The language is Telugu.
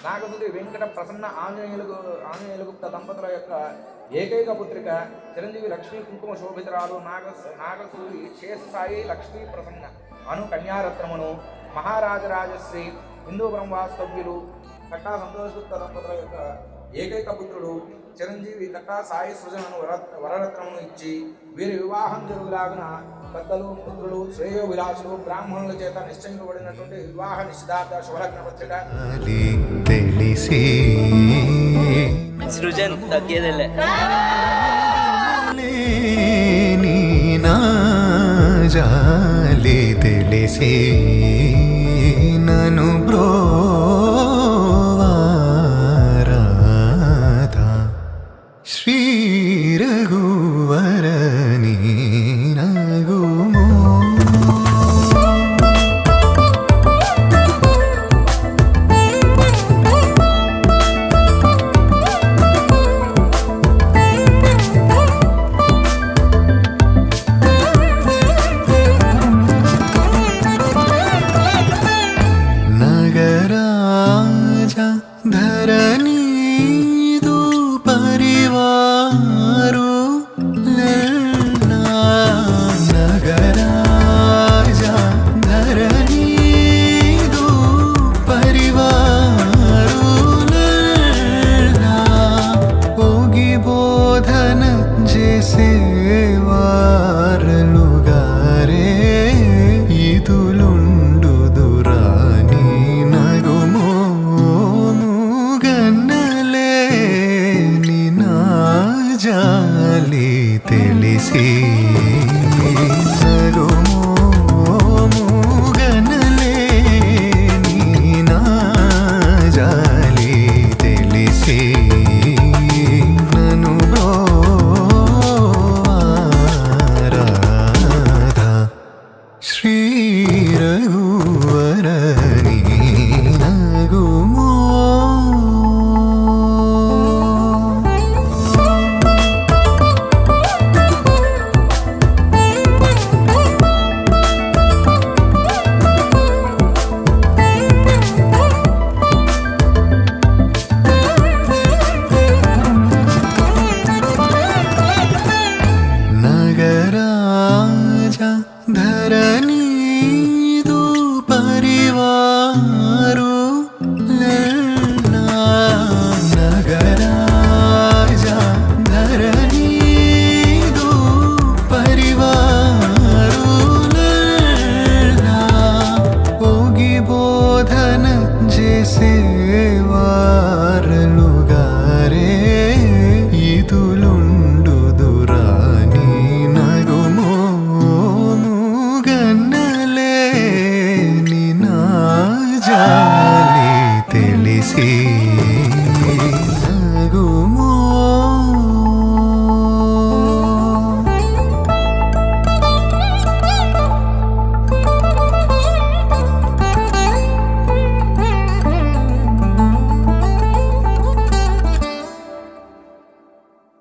నాగసుడి వెంకట ప్రసన్న ఆంజనేయులుగుప్త దంపతుల యొక్క ఏకైక పుత్రిక చిరంజీవి లక్ష్మీ కుంకుమ శోభితరాలు నాగసూరి శేషసాయి లక్ష్మీ ప్రసన్న అను కన్యారత్నమును మహారాజరాజశ్రీ హిందూపురం వాస్తవ్యులు కట్టా సంతోషగుప్త దంపతుల యొక్క ఏకైక పుత్రుడు చిరంజీవి కట్టా సాయి సృజనను వరరత్నమును ఇచ్చి వీరి వివాహం జరుగులాగున పెద్దలు పుత్రులు శ్రేయో విలాసులు బ్రాహ్మణుల చేత నిశ్చయించబడినటువంటి వివాహ నిశ్చితార్థ శుభలగ్న పత్రిక సృజన్ తగ్గేదేలే జాలి తెలిసే